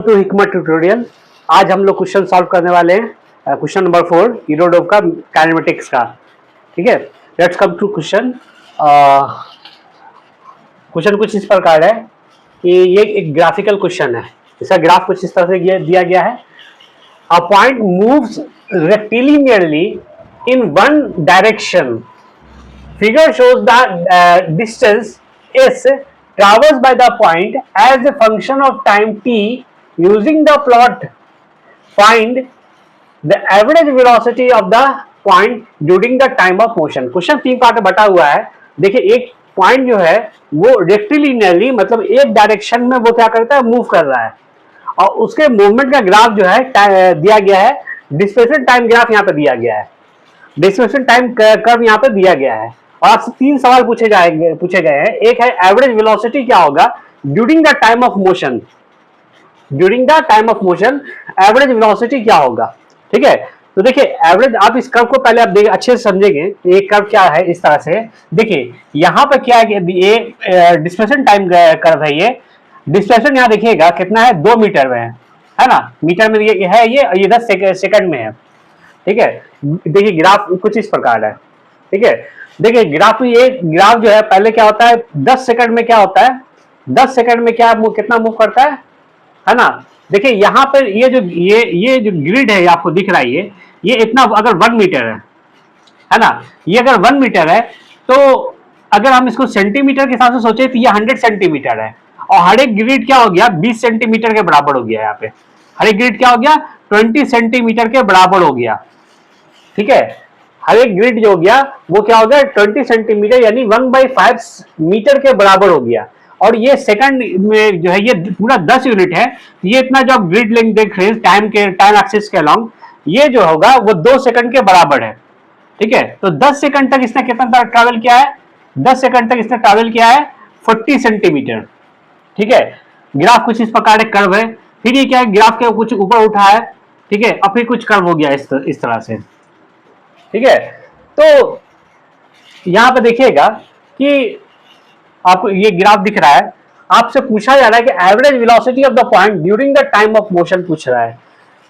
To हिकमत tutorial. आज हम लोग क्वेश्चन सॉल्व करने वाले हैं क्वेश्चन नंबर 4 इरोडोव का काइनेमेटिक्स का। ठीक है, let's come to question. Question कुछ इस प्रकार है कि ये एक ग्राफिकल क्वेश्चन है। इसका ग्राफ कुछ इस तरह से दिया गया है। A point moves rectilinearly in one direction. Figure shows the distance s traversed by the point as a function of time t. Using the plot, find the average velocity of the point during the time of motion. Question 3 part में बटा हुआ है। देखिए, एक point जो है वो रेक्टिलिनियरली मतलब एक डायरेक्शन में वो क्या करता है, मूव कर रहा है, और उसके मूवमेंट का ग्राफ जो है दिया गया है। डिस्प्लेसमेंट टाइम ग्राफ यहाँ पे दिया गया है, डिस्प्लेसमेंट टाइम कर्व यहाँ पे दिया गया है। और आपसे 3 सवाल पूछे गए हैं। एक है एवरेज वेलोसिटी क्या होगा during the time of motion. During the time of motion average velocity क्या होगा। ठीक है, तो देखिए एवरेज, आप इस कर्व को पहले आप देखिए, अच्छे से समझेंगे। ये कर्व क्या है, इस तरह से देखिए, यहाँ पे क्या है, ये डिस्प्लेसमेंट टाइम कर्व है। ये डिस्प्लेसमेंट यहाँ देखिएगा कितना है, 2 मीटर में है ना। मीटर में ये है, ये 10 सेकंड में है। ठीक है, देखिए ग्राफ कुछ इस प्रकार है। ठीक है, देखिए ग्राफ, ये ग्राफ जो है पहले क्या होता है, 10 सेकंड में क्या होता है, 10 सेकंड में क्या कितना मूव करता है ना। देखिए यहाँ पर ये जो ग्रिड है आपको दिख रहा है, ये इतना, अगर 1 मीटर है ना, ये अगर 1 मीटर है तो अगर हम इसको सेंटीमीटर के हिसाब से सोचे तो ये 100 सेंटीमीटर है। और हर एक ग्रिड क्या हो गया, 20 सेंटीमीटर के बराबर हो गया। यहाँ पे हर एक ग्रिड क्या हो गया, 20 सेंटीमीटर के बराबर हो गया। ठीक है, हर एक ग्रिड जो हो गया वो क्या हो गया, 20 सेंटीमीटर यानी 1/5 मीटर के बराबर हो गया। और ये सेकंड में जो है ये पूरा 10 यूनिट है। ये इतना जो आप ग्रिड लेंथ देख रहे हैं टाइम एक्सिस के अलोंग, ये जो होगा वो 2 सेकंड के बराबर है। ठीक है, तो 10 सेकंड तक इसने कितना ट्रैवल किया है, 10 सेकंड तक इसने ट्रैवल किया है 40 सेंटीमीटर। ठीक है, ग्राफ कुछ इस प्रकार कर्व है। फिर ये क्या है, ग्राफ के कुछ ऊपर उठा है। ठीक है, और फिर कुछ कर्व हो गया इस तरह से। ठीक है, तो यहां पे देखिएगा कि आपको ये ग्राफ दिख रहा है। आपसे पूछा जा रहा है कि average velocity of the point during the time of motion पूछ रहा है।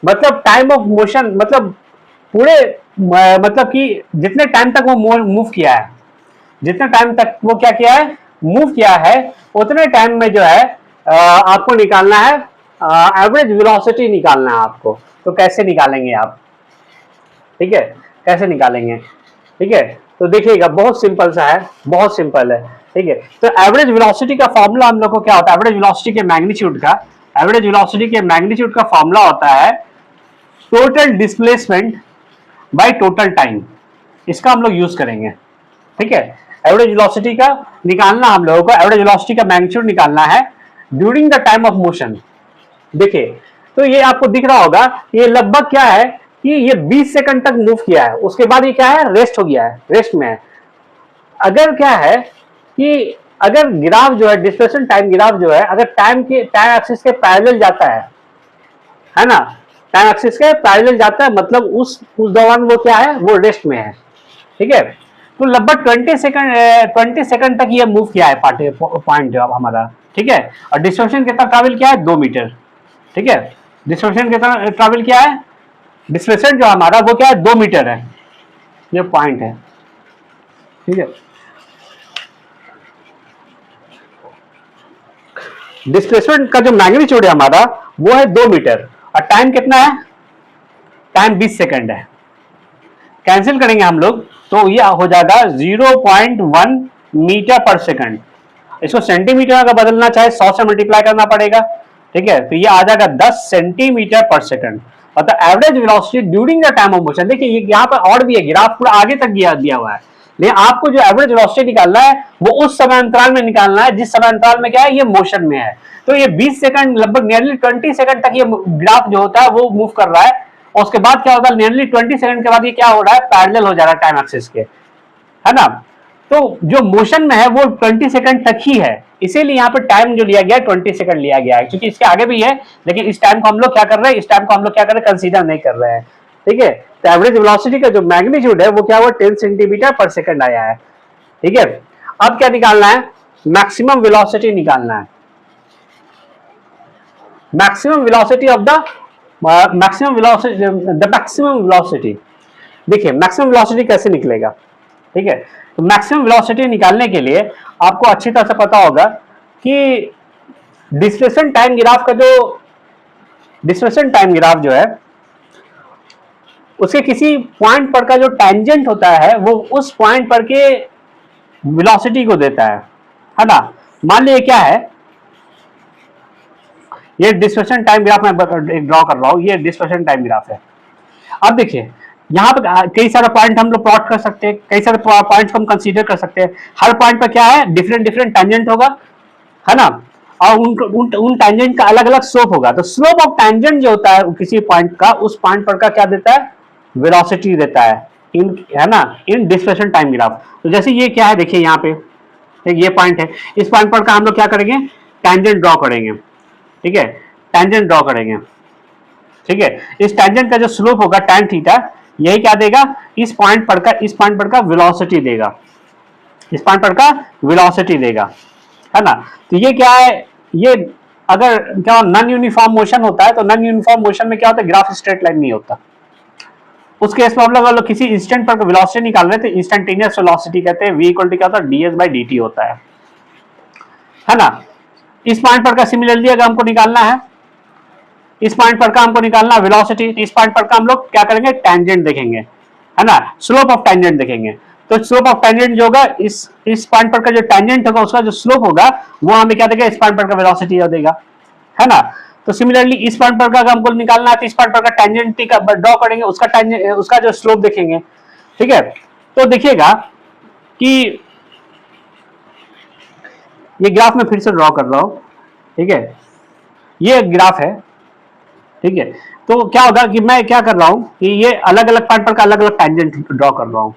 मतलब टाइम ऑफ मोशन मतलब पूरे मतलब कि जितने टाइम तक वो मूव किया है, जितने टाइम तक वो क्या किया है, मूव किया है, उतने टाइम में जो है आपको निकालना है एवरेज वेलोसिटी निकालना है आपको। तो कैसे निकालेंगे आप, ठीक है, कैसे निकालेंगे। ठीक है, तो देखिएगा बहुत सिंपल सा है, बहुत सिंपल है। ठीक है, तो एवरेज वेलोसिटी का फॉर्मूला हम लोग को क्या होता है, एवरेज वेलोसिटी के मैग्नीट्यूड का, एवरेज वेलोसिटी के मैग्नीट्यूड का फॉर्मूला होता है total displacement by total time. इसका हम लोग यूज करेंगे। ठीक है, एवरेज वेलोसिटी का निकालना, हम लोगों को एवरेज वेलोसिटी का मैग्नीट्यूड निकालना है during the time of motion. देखिए, तो ये आपको दिख रहा होगा, ये लगभग क्या है कि ये 20 सेकंड तक मूव किया है। उसके बाद ये क्या है, रेस्ट हो गया है, रेस्ट में है। अगर क्या है कि अगर ग्राफ जो है, डिस्प्लेसमेंट टाइम ग्राफ जो है, अगर टाइम एक्सिस के पैरेलल जाता है ना, टाइम एक्सिस के पैरेलल जाता है, मतलब उस दौरान वो क्या है, वो रेस्ट में है। ठीक है, तो लगभग 20 सेकंड तक ये मूव किया है पॉइंट जो हमारा। ठीक है, और डिस्प्लेसमेंट कितना ट्रैवल किया है, 2 मीटर। ठीक है, डिस्प्लेसमेंट कितना ट्रैवल किया है, डिस्प्लेसमेंट जो हमारा वो क्या है, 2 मीटर है, ये पॉइंट है। ठीक है, डिस्प्लेसमेंट का जो मैग्नीट्यूड है हमारा वो है 2 मीटर, और टाइम कितना है, टाइम 20 सेकंड है। कैंसिल करेंगे हम लोग तो ये हो जाएगा 0.1 मीटर पर सेकंड। इसको सेंटीमीटर अगर बदलना चाहे 100 से मल्टीप्लाई करना पड़ेगा। ठीक है, तो ये आ जाएगा 10 सेंटीमीटर पर सेकंड। मतलब average velocity during the time of motion. देखिए ये यहाँ पर और भी है, ग्राफ पूरा आगे तक दिया हुआ है, लेकिन आपको जो एवरेज वेलोसिटी निकालना है वो उस समय अंतराल में निकालना है जिस समय अंतराल में क्या है, ये मोशन में है। तो ये 20 सेकंड, लगभग नियरली 20 सेकंड तक ये ग्राफ जो होता है वो मूव कर रहा है। और उसके बाद क्या होता है, नियरली 20 सेकंड के बाद ये क्या हो रहा है, पैरेलल हो जा रहा है टाइम एक्सिस के, है ना। तो जो मोशन में है वो 20 सेकंड तक ही है, इसीलिए यहाँ पे टाइम जो लिया गया है 20 सेकंड लिया गया है, क्योंकि इसके आगे भी है, लेकिन इस टाइम को हम लोग क्या कर रहे हैं, इस टाइम को हम लोग क्या कर रहे हैं, कंसीडर नहीं कर रहे हैं। ठीक है, तो एवरेज वेलोसिटी का जो मैग्नीट्यूड है वो क्या हुआ, 10 सेंटीमीटर पर सेकंड आया है। ठीक है, अब क्या निकालना है, मैक्सिमम वेलोसिटी निकालना है। Maximum velocity of the maximum velocity. देखिए मैक्सिमम वेलोसिटी कैसे निकलेगा, ठीक है। तो मैक्सिमम वेलोसिटी निकालने के लिए आपको अच्छी तरह से पता होगा कि डिस्प्लेसमेंट टाइम ग्राफ का जो डिस्प्लेसमेंट टाइम ग्राफ जो है उसके किसी पॉइंट पर का जो टेंजेंट होता है वो उस पॉइंट पर के वेलोसिटी को देता है ना। मान लीजिए क्या है, ये डिस्प्लेसमेंट टाइम ग्राफ मैं ड्रॉ कर रहा हूं, ये डिस्प्लेसमेंट टाइम ग्राफ है। अब देखिए यहाँ पर कई सारे पॉइंट हम लोग प्लॉट कर सकते हैं, कई सारे पॉइंट्स को हम कंसीडर कर सकते हैं। हर पॉइंट पर क्या है, डिफरेंट डिफरेंट टेंजेंट होगा, है ना। और उन टेंजेंट का अलग अलग स्लोप होगा। तो स्लोप ऑफ टेंजेंट जो होता है किसी पॉइंट का, उस पॉइंट पर का क्या देता है, वेलोसिटी देता है इन, है ना, इन डिस्प्लेसमेंट टाइम ग्राफ। तो जैसे ये क्या है, देखिए यहाँ पे ये पॉइंट है, इस पॉइंट पर का हम लोग क्या करेंगे, टेंजेंट ड्रॉ करेंगे, ठीक है, टेंजेंट ड्रॉ करेंगे, ठीक है। इस टेंजेंट का जो स्लोप होगा tan थीटा, यही क्या देगा, इस पॉइंट पर का वेलोसिटी देगा, इस पॉइंट पर का वेलोसिटी देगा, है ना। तो ये क्या है, ये अगर क्या नॉन यूनिफॉर्म मोशन होता है तो नॉन यूनिफॉर्म मोशन में क्या होता है, ग्राफ स्ट्रेट लाइन नहीं होता। उस केस में हम लोग किसी इंस्टेंट पर वेलोसिटी निकाल रहे थे, इंस्टेंटेनियस वेलोसिटी कहते हैं, v इक्वल टू क्या होता है, ds/dt होता है ना। इस पॉइंट पर का सिमिलरली अगर हमको निकालना है, इस पॉइंट पर का हमको निकालना है वेलोसिटी, इस पॉइंट पर का हम लोग क्या करेंगे, टेंजेंट देखेंगे, है ना, स्लोप ऑफ टेंजेंट देखेंगे। तो स्लोप ऑफ टेंजेंट जो होगा, इस पॉइंट पर का जो टेंजेंट होगा उसका जो स्लोप होगा वो हमें क्या देगा, इस पॉइंट पर का वेलोसिटी देगा, है ना। तो सिमिलरली इस पॉइंट पर का हमको निकालना है तो इस पॉइंट पर का टेंजेंट का ड्रॉ करेंगे, उसका जो स्लोप देखेंगे, ठीक है। तो देखिएगा कि ये ग्राफ में फिर से ड्रॉ कर रहा हूं, ठीक है, ये ग्राफ है, ठीक है। तो क्या होगा कि मैं क्या कर रहा हूं कि ये अलग अलग पॉइंट पर का अलग अलग टेंजेंट ड्रॉ कर रहा हूं,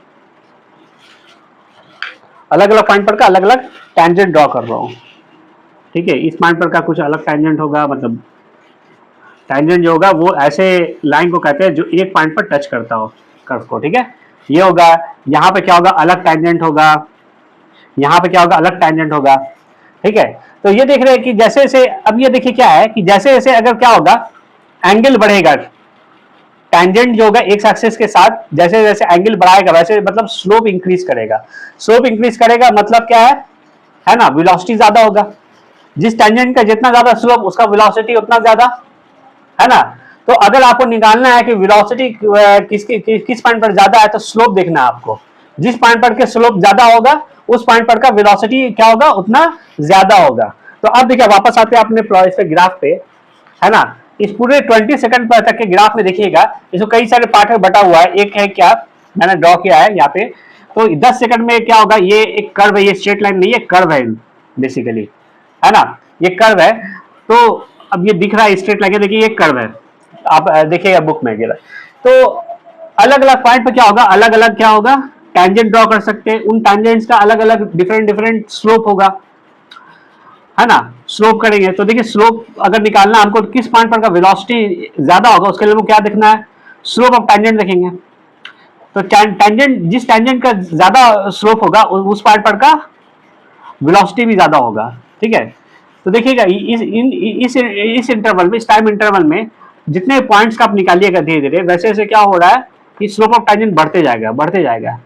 अलग अलग पॉइंट पर का अलग अलग टेंजेंट ड्रॉ कर रहा हूं, ठीक है। इस पॉइंट पर का कुछ अलग टेंजेंट होगा, मतलब टेंजेंट जो होगा वो ऐसे लाइन को कहते हैं जो एक पॉइंट पर टच करता हो कर्व को, ठीक है। ये होगा, यहाँ पे क्या होगा, अलग टेंजेंट होगा, यहाँ पे क्या होगा, अलग टेंजेंट होगा, ठीक है। तो ये देख रहे हैं कि जैसे जैसे, अब ये देखिए क्या है कि जैसे जैसे अगर क्या होगा, एंगल बढ़ेगा, टेंजेंट जो होगा एक्स एक्सिस के साथ जैसे जैसे एंगल बढ़ाएगा वैसे मतलब स्लोप इंक्रीज करेगा, स्लोप इंक्रीज करेगा मतलब क्या है ना, वेलोसिटी ज्यादा होगा। जिस टेंजेंट का जितना ज्यादा स्लोप उसका वेलोसिटी उतना ज्यादा, है ना। तो अगर आपको निकालना है कि वेलोसिटी किस पॉइंट पर ज्यादा है तो स्लोप देखना है आपको, जिस पॉइंट पर के स्लोप ज्यादा होगा उस पॉइंट पर का वेलोसिटी क्या होगा, उतना ज्यादा होगा। तो अब देखिए वापस आते हैं अपने इस ग्राफ पे, है ना। इस पूरे 20 सेकंड पर तक के ग्राफ में देखिएगा, इसको कई सारे पार्ट में बटा हुआ है। एक है क्या, मैंने ड्रॉ किया है यहाँ पे, तो 10 सेकंड में क्या होगा, ये एक कर्व है, ये स्ट्रेट लाइन नहीं है, कर्व है बेसिकली, है ना, ये कर्व है। तो अब ये दिख रहा है स्ट्रेट लाइन, देखिए ये कर्व है, आप देखिएगा बुक में गिरा। तो अलग अलग पॉइंट पर क्या होगा, अलग अलग क्या होगा, टेंजेंट ड्रॉ कर सकते हैं, उन टेंजेंट्स का अलग अलग डिफरेंट डिफरेंट स्लोप होगा, है ना। स्लोप करेंगे तो देखिए स्लोप अगर निकालना हमको किस पॉइंट पर का वेलोसिटी ज्यादा होगा उसके लिए हमको क्या देखना है, स्लोप ऑफ टेंजेंट देखेंगे। तो टेंजेंट, जिस टेंजेंट का ज्यादा स्लोप होगा उस पॉइंट पर का वेलोसिटी भी ज्यादा होगा, ठीक है। तो देखिएगा इस इंटरवल में, इस टाइम इंटरवल में जितने पॉइंट्स का आप निकालिएगा धीरे धीरे वैसे वैसे क्या हो रहा है कि स्लोप ऑफ टेंजेंट बढ़ते जाएगा, बढ़ते जाएगा।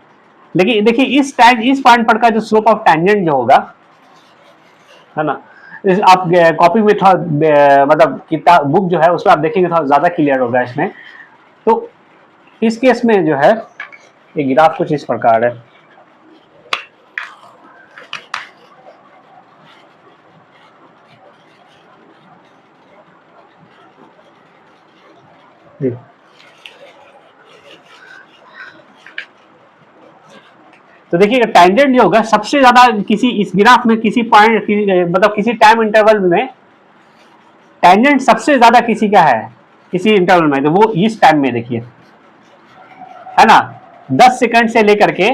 लेकिन देखिए इस पॉइंट पर का जो स्लोप ऑफ टेंजेंट जो होगा, है ना, आप कॉपी में थोड़ा मतलब किताब बुक जो है उसमें आप देखेंगे थोड़ा ज्यादा क्लियर होगा इसमें। तो इस केस में जो है ये ग्राफ कुछ इस प्रकार है, जी। तो देखिए टेंजेंट जो होगा सबसे ज्यादा किसी इस ग्राफ में किसी पॉइंट मतलब किसी टाइम इंटरवल में टेंजेंट सबसे ज्यादा किसी का है किसी इंटरवल में, तो वो इस टाइम में देखिए, है ना, 10 सेकंड से लेकर के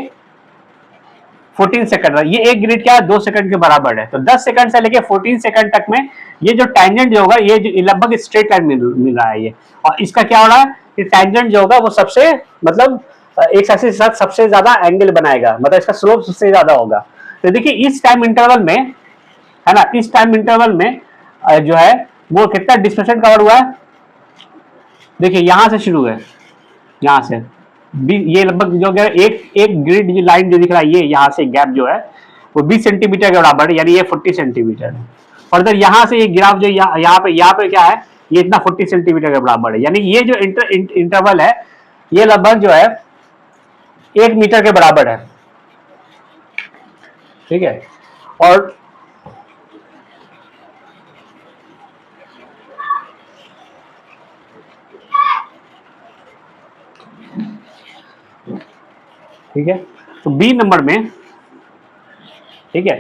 14 सेकंड, ये एक ग्रिड क्या है 2 सेकंड के बराबर है। तो 10 सेकंड से लेकर 14 सेकंड तक में ये जो टेंजेंट जो होगा ये लगभग स्ट्रेट लाइन मिल रहा है ये। और इसका क्या हो रहा है कि टेंजेंट जो होगा वो सबसे मतलब एक एक्सिस के साथ सबसे ज्यादा एंगल बनाएगा, मतलब इसका स्लोप सबसे ज्यादा होगा। तो देखिए इस टाइम इंटरवल में, है ना, इस टाइम इंटरवल में जो है वो कितना डिस्प्लेसमेंट कवर हुआ है, देखिए यहां से शुरू है, यहां से ये लगभग जो एक ग्रिड लाइन जो दिख रहा है, ये यहां से गैप जो है वो 20 सेंटीमीटर के बराबर है, यानी ये 40 सेंटीमीटर है। फर्दर यहां से ये ग्राफ जो यहाँ पे क्या है, ये इतना 40 सेंटीमीटर के बराबर है, यानी ये जो इंटरवल है ये लगभग जो है 1 मीटर के बराबर है, ठीक है। और ठीक है, तो बी नंबर में, ठीक है,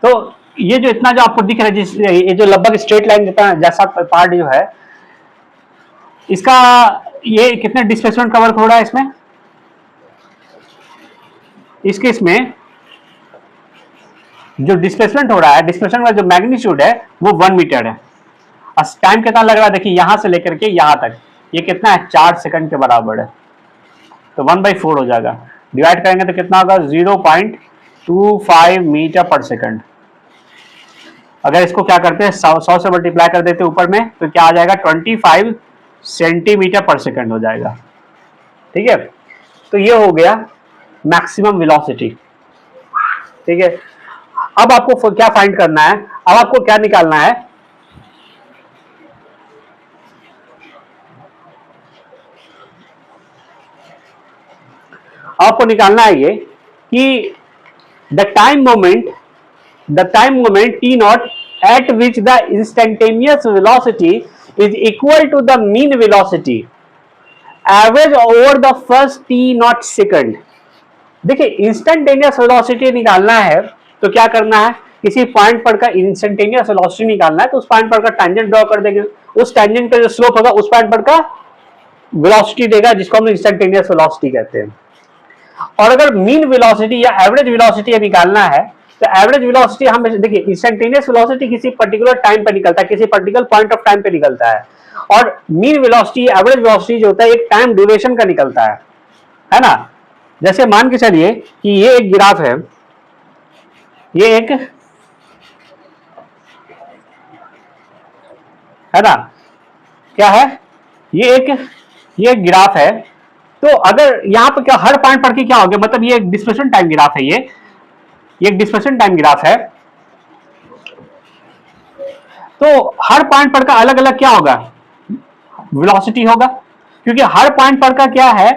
तो ये जो इतना जो आपको दिख रहा है, जिस ये जो लगभग स्ट्रेट लाइन जितना जैसा पार्ट जो है इसका, ये कितने डिस्प्लेसमेंट कवर हो रहा है इसमें, इस केस में जो डिस्प्लेसमेंट हो रहा है, डिस्प्लेसमेंट का जो मैग्नीट्यूड है वो 1 मीटर है। टाइम कितना लग रहा है, देखिए यहां से लेकर के यहां तक ये कितना है, 4 सेकंड के बराबर है, तो 1/4 हो जाएगा, डिवाइड करेंगे तो कितना होगा, 0.25 मीटर पर सेकंड। अगर इसको क्या करते हैं 100 से मल्टीप्लाई कर देते हैं ऊपर में, तो क्या आ जाएगा, 25 सेंटीमीटर पर सेकंड हो जाएगा, ठीक है। तो ये हो गया मैक्सिमम वेलोसिटी, ठीक है। अब आपको क्या फाइंड करना है, अब आपको क्या निकालना है, आपको निकालना है ये कि the time moment t naught at which the instantaneous velocity is equal to the mean velocity average over the first t naught second। देखिए इंस्टेंटेनियस वेलोसिटी निकालना है तो क्या करना है, किसी पॉइंट पर का इंस्टेंटेनियस वेलोसिटी निकालना है तो उस पॉइंट पर का टेंजेंट ड्रॉ कर देंगे, उस टेंजेंट का जो स्लोप होगा उस पॉइंट पर का वेलोसिटी देगा, जिसको हम इंस्टेंटेनियस वेलोसिटी कहते हैं। और अगर मीन वेलोसिटी या एवरेज वेलोसिटी निकालना है तो एवरेज वेलोसिटी हम देखिए, इंस्टेंटेनियस वेलोसिटी किसी पर्टिकुलर टाइम पे निकलता है, किसी पर्टिकुलर पॉइंट ऑफ टाइम पे निकलता है, और मीन वेलोसिटी एवरेज वेलोसिटी जो होता है एक टाइम ड्यूरेशन का निकलता है ना। जैसे मान के चलिए कि ये एक ग्राफ है, ये एक है ना, क्या है, ये एक ग्राफ है। तो अगर यहाँ पे क्या हर पॉइंट पर क्या हो गया, मतलब ये एक डिस्प्लेसमेंट टाइम ग्राफ है, ये एक डिस्प्लेसमेंट टाइम ग्राफ है, तो हर पॉइंट पर का अलग अलग क्या होगा, वेलोसिटी होगा, क्योंकि हर पॉइंट पर का क्या है,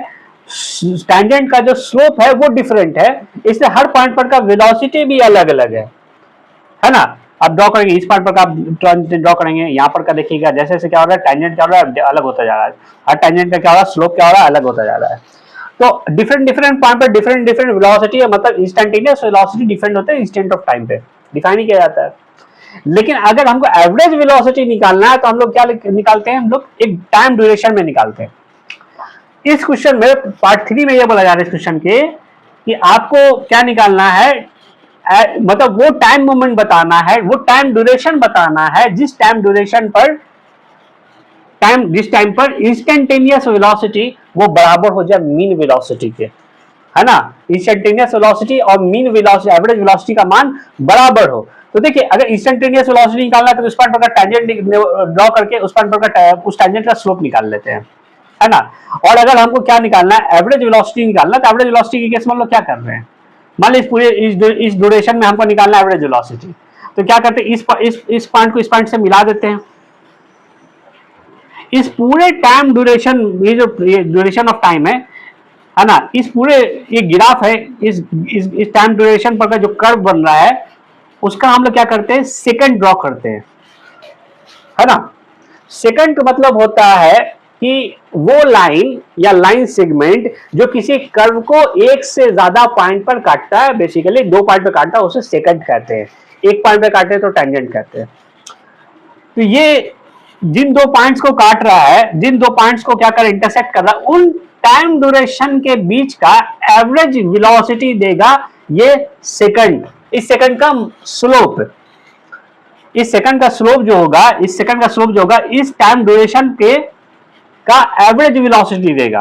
टेंजेंट का जो स्लोप है वो डिफरेंट है, इसलिए हर पॉइंट पर का वेलोसिटी भी अलग अलग है ना। आप ड्रॉ करेंगे, इस पॉइंट पर का ड्रॉ करेंगे, यहाँ पर का देखिएगा जैसे जैसे क्या हो रहा है, टेंजेंट क्या हो रहा है, अलग होता जा रहा है, हर टेंजेंट का क्या हो रहा है, स्लोप क्या हो रहा है, अलग होता जा रहा है। तो डिफरेंट पॉइंट पर डिफरेंट वेलोसिटी है, मतलब इंस्टेंटेनियस वेलोसिटी डिफरेंट होते हैं इंस्टेंट ऑफ टाइम पे, डिफाइन ही किया जाता है। लेकिन अगर हमको एवरेज वेलोसिटी निकालना है तो हम लोग क्या निकालते हैं, हम लोग एक टाइम ड्यूरेशन में निकालते हैं। इस क्वेश्चन में पार्ट 3 में यह बोला जा रहा है इस क्वेश्चन के कि आपको क्या निकालना है, मतलब वो टाइम मोमेंट बताना है, वो टाइम ड्यूरेशन बताना है जिस टाइम ड्यूरेशन पर जिस टाइम पर इंस्टेंटेनियस वेलोसिटी वो बराबर हो जाए मीन वेलोसिटी के, है ना। इंस्टेंटेनियस वेलोसिटी और मीन वेलोसिटी, एवरेज वेलोसिटी का मान बराबर हो। तो देखिए अगर इंस्टेंटेनियस वेलोसिटी निकालना है तो उस पॉइंट पर का टेंजेंट ड्रॉ करके उस पॉइंट पर का उस टेंजेंट का स्लोप निकाल लेते हैं, है ना। और अगर हमको क्या निकालना है, एवरेज वेलोसिटी निकालना है, तो एवरेज वेलोसिटी के केस में हम लोग क्या कर रहे हैं, मान लीजिए पूरे इस ड्यूरेशन में हमको निकालना है एवरेज वेलोसिटी, तो क्या करते हैं, इस पॉइंट को इस पॉइंट से मिला देते हैं। इस पूरे टाइम ड्यूरेशन, ये जो ड्यूरेशन ऑफ टाइम है ना, इस पूरे ये ग्राफ है, इस टाइम ड्यूरेशन पर का जो कर्व बन रहा है उसका हम लोग क्या करते हैं, सेकंड ड्रॉ करते हैं, है ना। सेकंड का मतलब होता है कि वो लाइन या लाइन सेगमेंट जो किसी कर्व को एक से ज्यादा पॉइंट पर काटता है, बेसिकली 2 पॉइंट पर काटता है उसे सेकंड कहते हैं, 1 पॉइंट पर काटे तो टेंजेंट कहते हैं। तो ये जिन 2 पॉइंट्स को काट रहा है, जिन 2 पॉइंट्स को क्या कर इंटरसेक्ट कर रहा है, उन टाइम ड्यूरेशन के बीच का एवरेज वेलोसिटी देगा ये सेकंड, इस सेकंड का स्लोप, इस सेकंड का स्लोप जो होगा, इस सेकंड का स्लोप जो होगा इस टाइम ड्यूरेशन के का एवरेज वेलोसिटी देगा,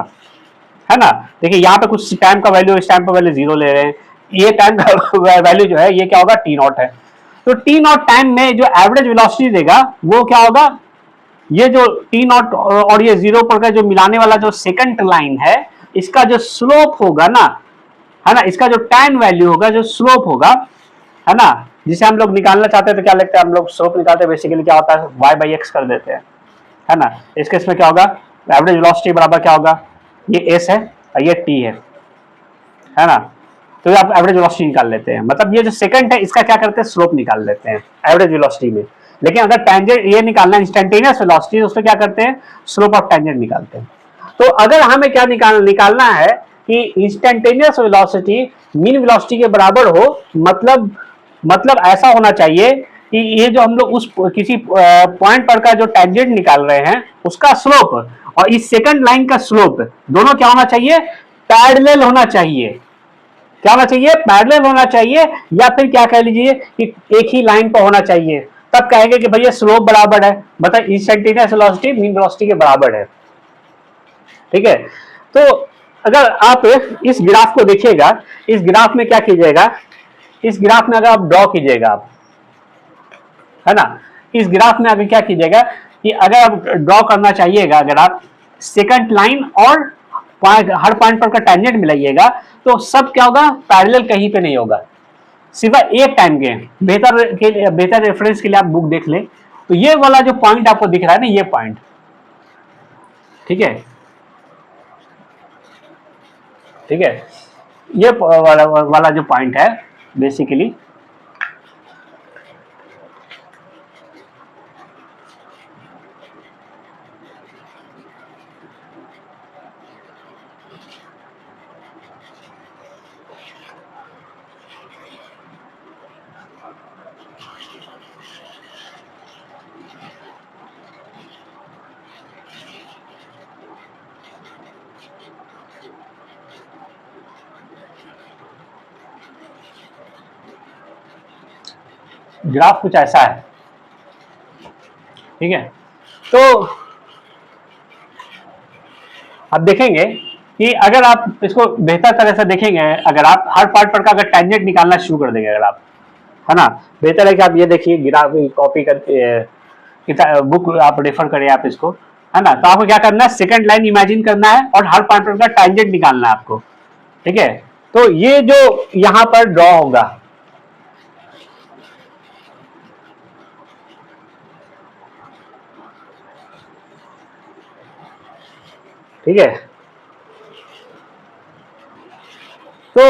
है ना। देखिए यहाँ पे कुछ टाइम का वैल्यू, इस टाइम का वैल्यू 0 ले रहे हैं, ये टाइम का वैल्यू जो है ये क्या होगा, t0 है। तो t0 टाइम में जो एवरेज वेलोसिटी देगा वो क्या होगा, ये जो टी नॉट और ये 0 पर का जो मिलाने वाला जो सेकंड लाइन है, इसका जो स्लोप होगा ना, है ना, इसका जो टैन वैल्यू होगा, जो स्लोप होगा, है ना, जिसे हम लोग निकालना चाहते हैं तो क्या लिखते हैं हम लोग, स्लोप निकालते हैं बेसिकली क्या होता है, y/x कर देते हैं, है ना। इस केस में क्या होगा, एवरेज वेलोसिटी बराबर क्या होगा, ये s है और ये t है ना। तो आप एवरेज वेलोसिटी निकाल लेते हैं, मतलब ये जो सेकंड है इसका क्या करते हैं, स्लोप निकाल लेते हैं एवरेज वेलोसिटी में। लेकिन अगर टेंजेंट ये निकालना इंस्टेंटेनियस वेलोसिटी, उसमें क्या करते हैं, स्लोप ऑफ टेंजेंट निकालते हैं। तो अगर हमें क्या निकालना है कि इंस्टेंटेनियस वेलोसिटी मीन वेलोसिटी के बराबर हो, मतलब ऐसा होना चाहिए कि ये जो हम लोग उस किसी पॉइंट पर का जो टेंजेंट निकाल रहे हैं उसका स्लोप और इस सेकंड लाइन का स्लोप दोनों क्या होना चाहिए, पैरेलल होना चाहिए। क्या होना चाहिए, पैरेलल होना चाहिए, या फिर क्या कह लीजिए कि एक ही लाइन पर होना चाहिए, तब कहेंगे कि भैया स्लोप बराबर है, मतलब इंस्टेंटेनियस वेलोसिटी मीन वेलोसिटी के बराबर है। ठीक है, तो अगर आप इस ग्राफ को देखिएगा, इस ग्राफ में क्या कीजिएगा, इस ग्राफ में अगर आप ड्रॉ कीजिएगा आप, है ना, इस ग्राफ में अगर क्या कीजिएगा कि अगर आप ड्रॉ करना चाहिएगा, अगर आप सेकंड लाइन और हर पॉइंट पर का टेंजेंट मिलाइएगा तो सब क्या होगा, पैरेलल कहीं पे नहीं होगा, सिवाय एक टाइम के। बेहतर रेफरेंस के लिए आप बुक देख ले, तो ये वाला जो पॉइंट आपको दिख रहा है ना, ये पॉइंट, ठीक है, ठीक है, ये वाला जो पॉइंट है बेसिकली, ग्राफ कुछ ऐसा है, ठीक है। तो आप देखेंगे कि अगर आप इसको बेहतर तरह से देखेंगे, अगर आप हर पार्ट पर का अगर टेंजेंट निकालना शुरू कर देंगे अगर आप, है ना, बेहतर है कि आप ये देखिए ग्राफ कॉपी करके बुक आप रेफर करें आप इसको, है ना। तो आपको क्या करना है, सेकंड लाइन इमेजिन करना है और हर पार्ट पर का टेंजेंट निकालना है आपको, ठीक है। तो ये जो यहां पर ड्रॉ होगा, ठीक है, तो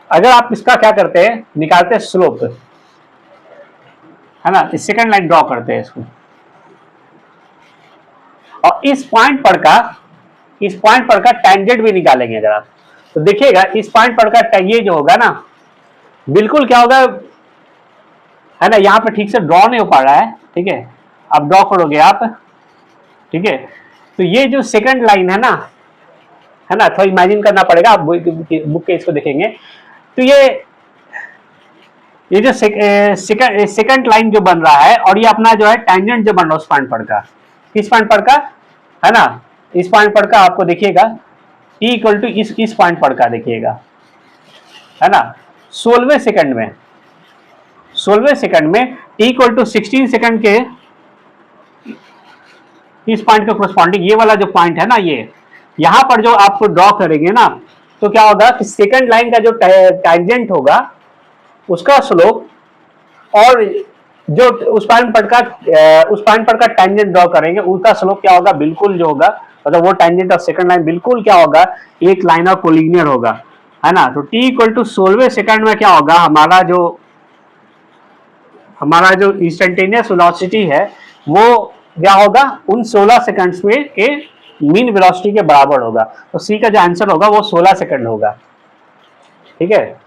अगर आप इसका क्या करते हैं, निकालते हैं स्लोप, है ना, सेकंड लाइन ड्रॉ करते हैं इसको, और इस पॉइंट पर का टेंजेंट भी निकालेंगे अगर आप, तो देखिएगा इस पॉइंट पर का ये जो होगा ना, बिल्कुल क्या होगा, है ना, यहाँ पे ठीक से ड्रॉ नहीं हो पा रहा है, ठीक है, अब ड्रॉ करोगे आप, ठीक है। तो ये जो सेकंड लाइन है ना, थोड़ा इमेजिन करना पड़ेगा, आप बुक के इसको देखेंगे तो ये जो सेकंड लाइन जो बन रहा है और ये अपना जो है टेंजेंट जो बन रहा है उस पॉइंट पर का, किस पॉइंट पर का, है ना, इस पॉइंट पर का आपको देखिएगा t इक्वल टू इस पॉइंट पर का देखिएगा, है ना, 16वें सेकंड में t इक्वल टू 16 सेकंड के इस पॉइंट के कोरस्पॉन्डिंग ये वाला जो पॉइंट है ना, ये यहां पर जो आपको ड्रॉ करेंगे ना, तो क्या होगा कि सेकंड लाइन का जो टेंजेंट होगा उसका स्लोप और जो उस पॉइंट पर का टेंजेंट ड्रॉ करेंगे उसका स्लोप क्या होगा, बिल्कुल जो होगा, मतलब वो टेंजेंट और सेकंड लाइन बिल्कुल क्या होगा, एक लाइन ऑफ कोलिनियर होगा, है ना। तो t इक्वल टू 16वें सेकंड में क्या होगा, हमारा जो इंस्टेंटेनियस वेलोसिटी है वो क्या होगा, उन 16 सेकंड्स में के मीन वेलोसिटी के बराबर होगा। तो सी का जो आंसर होगा वो 16 सेकंड होगा, ठीक है।